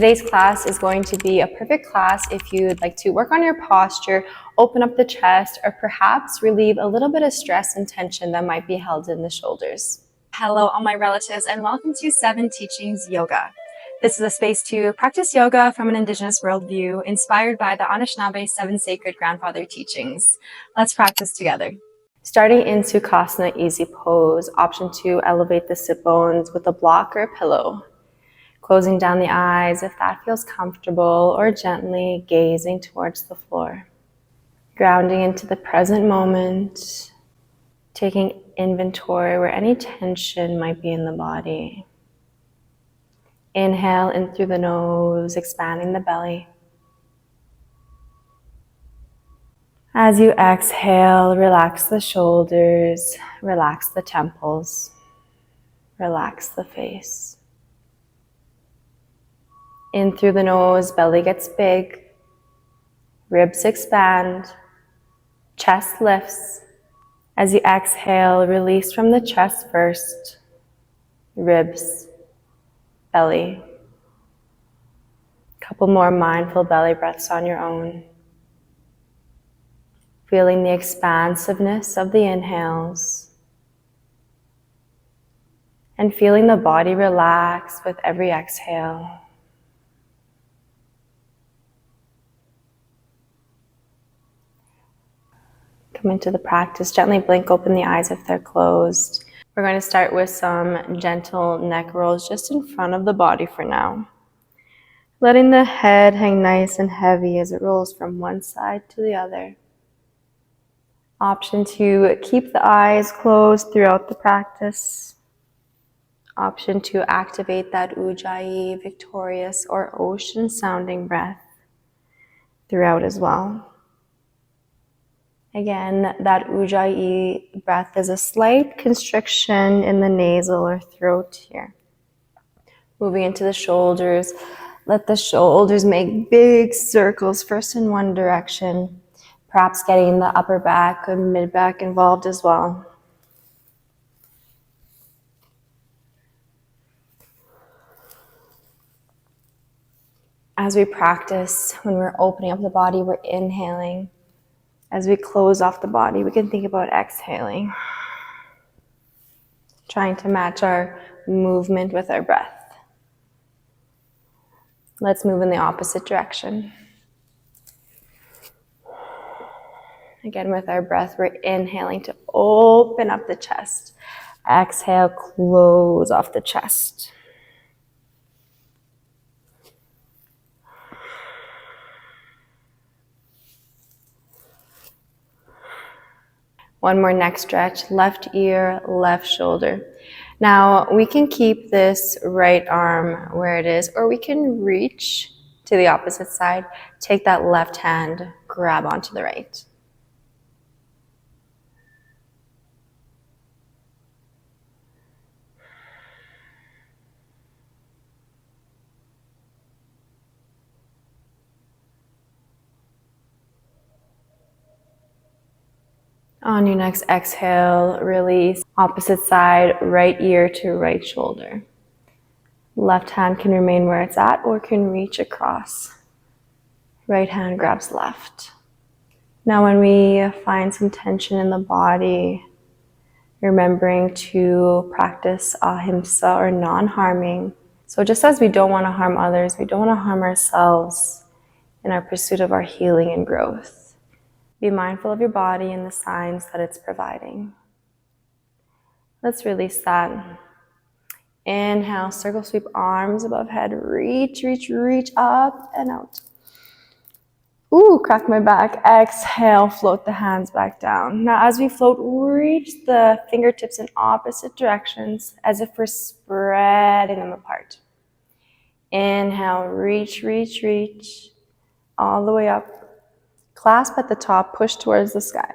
Today's class is going to be a perfect class if you'd like to work on your posture, open up the chest, or perhaps relieve a little bit of stress and tension that might be held in the shoulders. Hello, all my relatives, and welcome to 7 Teachings Yoga. This is a space to practice yoga from an indigenous worldview inspired by the Anishinaabe 7 sacred grandfather teachings. Let's practice together. Starting in Sukhasana easy pose, option 2, elevate the sit bones with a block or a pillow. Closing down the eyes if that feels comfortable, or gently gazing towards the floor. Grounding into the present moment, taking inventory where any tension might be in the body. Inhale in through the nose, expanding the belly. As you exhale, relax the shoulders, relax the temples, relax the face. In through the nose, belly gets big, ribs expand, chest lifts. As you exhale, release from the chest first, ribs, belly. Couple more mindful belly breaths on your own. Feeling the expansiveness of the inhales and feeling the body relax with every exhale. Come into the practice, gently blink open the eyes if they're closed. We're going to start with some gentle neck rolls just in front of the body for now. Letting the head hang nice and heavy as it rolls from one side to the other. Option 2, keep the eyes closed throughout the practice. Option 2, activate that Ujjayi, victorious, or ocean sounding breath throughout as well. Again, that Ujjayi breath is a slight constriction in the nasal or throat here. Moving into the shoulders, let the shoulders make big circles first in one direction, perhaps getting the upper back or mid back involved as well. As we practice, when we're opening up the body, we're inhaling. As we close off the body, we can think about exhaling, trying to match our movement with our breath. Let's move in the opposite direction. Again, with our breath, we're inhaling to open up the chest. Exhale, close off the chest. One more neck stretch, left ear, left shoulder. Now we can keep this right arm where it is, or we can reach to the opposite side, take that left hand, grab onto the right. On your next exhale, release. Opposite side, right ear to right shoulder. Left hand can remain where it's at or can reach across. Right hand grabs left. Now when we find some tension in the body, remembering to practice ahimsa or non-harming. So just as we don't want to harm others, we don't want to harm ourselves in our pursuit of our healing and growth. Be mindful of your body and the signs that it's providing. Let's release that. Inhale, circle sweep, arms above head, reach, reach, reach up and out. Ooh, crack my back. Exhale, float the hands back down. Now as we float, reach the fingertips in opposite directions as if we're spreading them apart. Inhale, reach, reach, reach, all the way up. Clasp at the top, push towards the sky.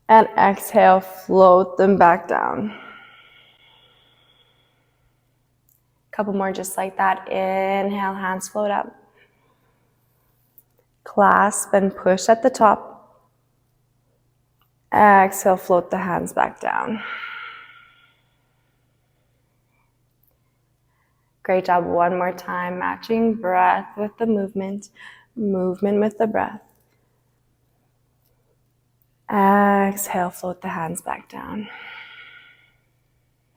And exhale, float them back down. Couple more just like that. Inhale, hands float up. Clasp and push at the top. Exhale, float the hands back down. Great job. One more time, matching breath with the movement, movement with the breath. Exhale, float the hands back down.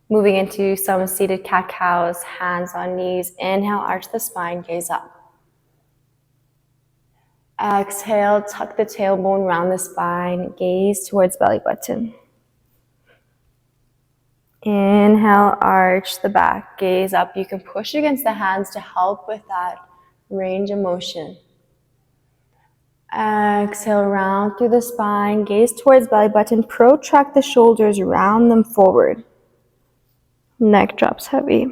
Moving into some seated cat-cows, hands on knees. Inhale, arch the spine, gaze up. Exhale, tuck the tailbone around the spine, gaze towards belly button. Inhale, arch the back, gaze up. You can push against the hands to help with that range of motion. Exhale, round through the spine, gaze towards belly button, protract the shoulders, round them forward. Neck drops heavy.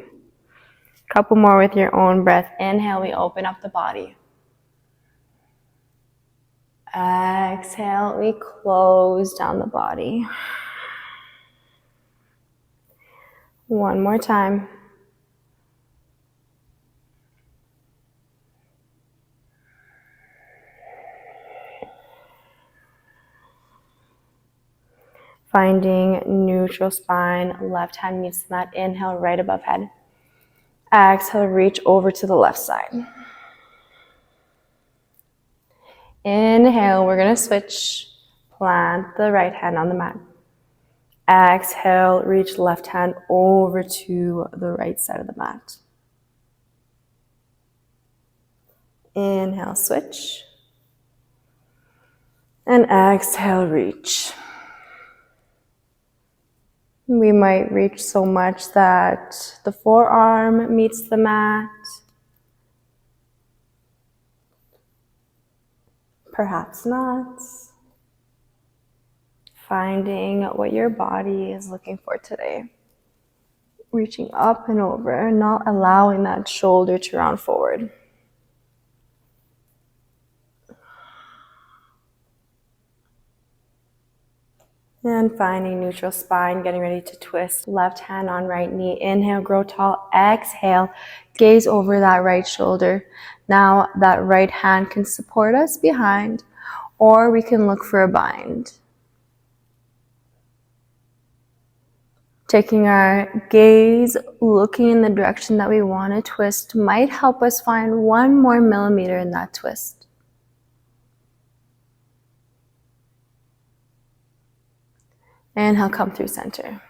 Couple more with your own breath. Inhale, we open up the body. Exhale, we close down the body. One more time. Finding neutral spine, left hand meets the mat. Inhale, right above head. Exhale, reach over to the left side. Inhale, we're going to switch. Plant the right hand on the mat. Exhale, reach left hand over to the right side of the mat. Inhale, switch. And exhale, reach. We might reach so much that the forearm meets the mat. Perhaps not. Finding what your body is looking for today. Reaching up and over, not allowing that shoulder to round forward. And finding neutral spine, getting ready to twist. Left hand on right knee. Inhale, grow tall. Exhale, gaze over that right shoulder. Now that right hand can support us behind, or we can look for a bind. Taking our gaze, looking in the direction that we want to twist might help us find 1 more millimeter in that twist. Inhale, come through center.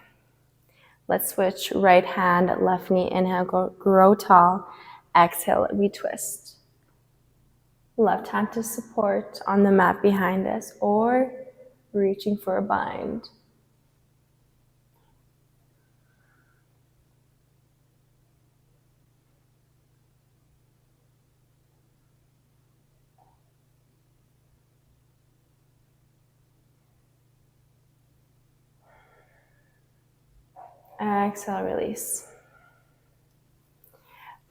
Let's switch right hand, left knee. Inhale, grow tall. Exhale, we twist. Left hand to support on the mat behind us or reaching for a bind. Exhale, release.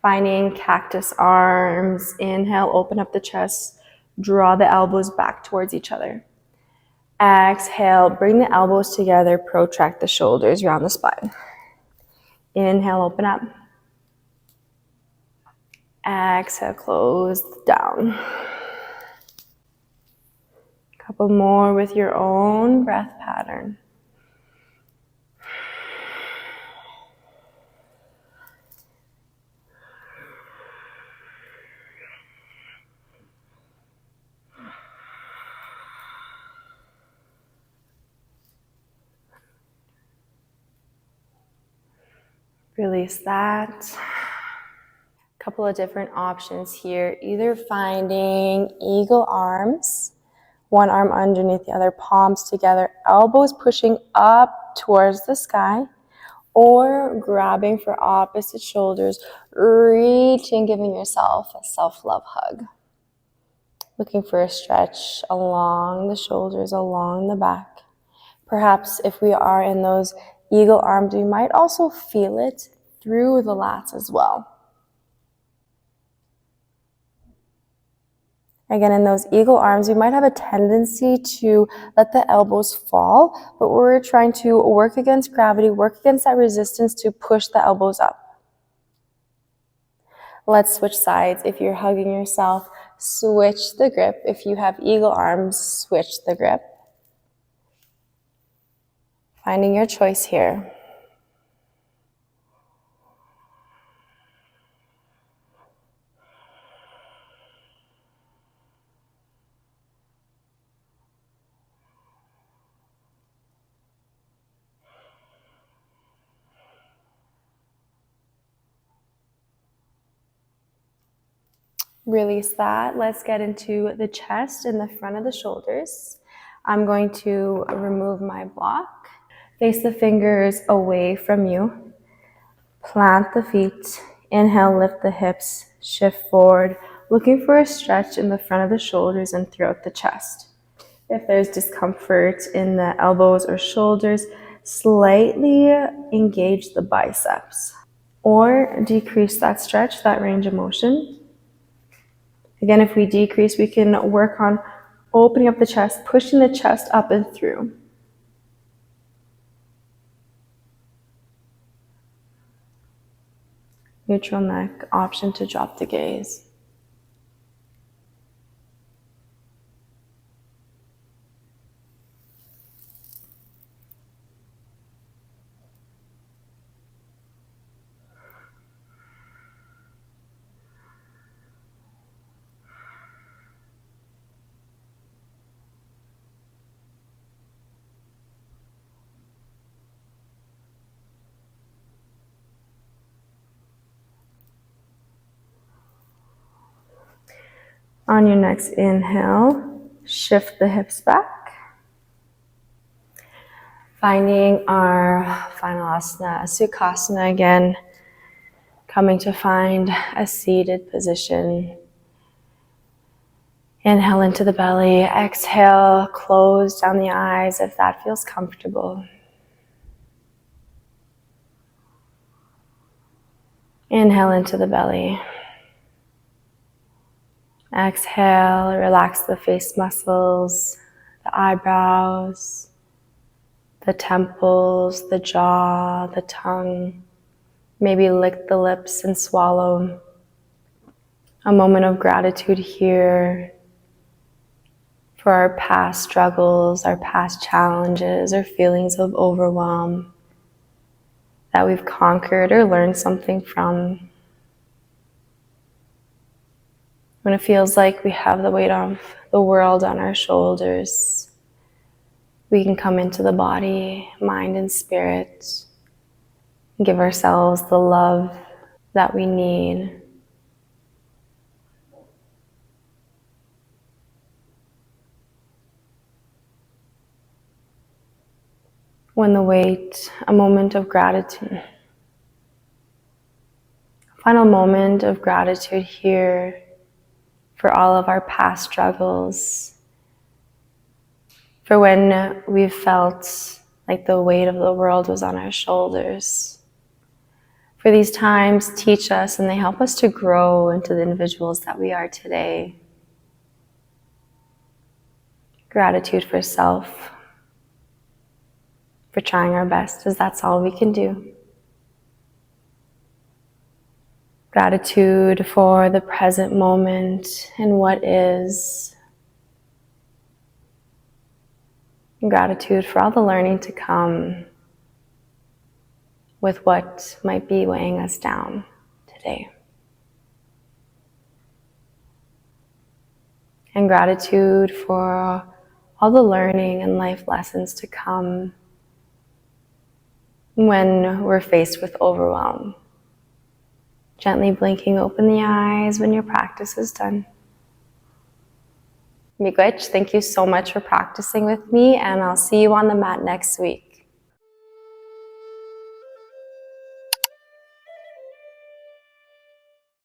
Finding cactus arms. Inhale, open up the chest. Draw the elbows back towards each other. Exhale, bring the elbows together. Protract the shoulders around the spine. Inhale, open up. Exhale, close down. Couple more with your own breath pattern. Release that. Couple of different options here. Either finding eagle arms, one arm underneath the other, palms together, elbows pushing up towards the sky, or grabbing for opposite shoulders, reaching, giving yourself a self-love hug. Looking for a stretch along the shoulders, along the back. Perhaps if we are in those eagle arms, we might also feel it through the lats as well. Again, in those eagle arms, we might have a tendency to let the elbows fall, but we're trying to work against gravity, work against that resistance to push the elbows up. Let's switch sides. If you're hugging yourself, switch the grip. If you have eagle arms, switch the grip. Finding your choice here. Release that. Let's get into the chest and the front of the shoulders. I'm going to remove my block. Face the fingers away from you. Plant the feet. Inhale, lift the hips, shift forward, looking for a stretch in the front of the shoulders and throughout the chest. If there's discomfort in the elbows or shoulders, slightly engage the biceps or decrease that stretch, that range of motion. Again, if we decrease, we can work on opening up the chest, pushing the chest up and through. Neutral neck, option to drop the gaze. On your next inhale, shift the hips back. Finding our final asana, Sukhasana again, coming to find a seated position. Inhale into the belly, exhale, close down the eyes if that feels comfortable. Inhale into the belly. Exhale, relax the face muscles, the eyebrows, the temples, the jaw, the tongue. Maybe lick the lips and swallow. A moment of gratitude here for our past struggles, our past challenges, or feelings of overwhelm that we've conquered or learned something from. When it feels like we have the weight of the world on our shoulders, we can come into the body, mind, and spirit, and give ourselves the love that we need. When the weight, a moment of gratitude. Final moment of gratitude here for all of our past struggles, for when we've felt like the weight of the world was on our shoulders. For these times teach us and they help us to grow into the individuals that we are today. Gratitude for self, for trying our best, as that's all we can do. Gratitude for the present moment and what is. And gratitude for all the learning to come with what might be weighing us down today. And gratitude for all the learning and life lessons to come when we're faced with overwhelm. Gently blinking open the eyes when your practice is done. Miigwech, thank you so much for practicing with me, and I'll see you on the mat next week.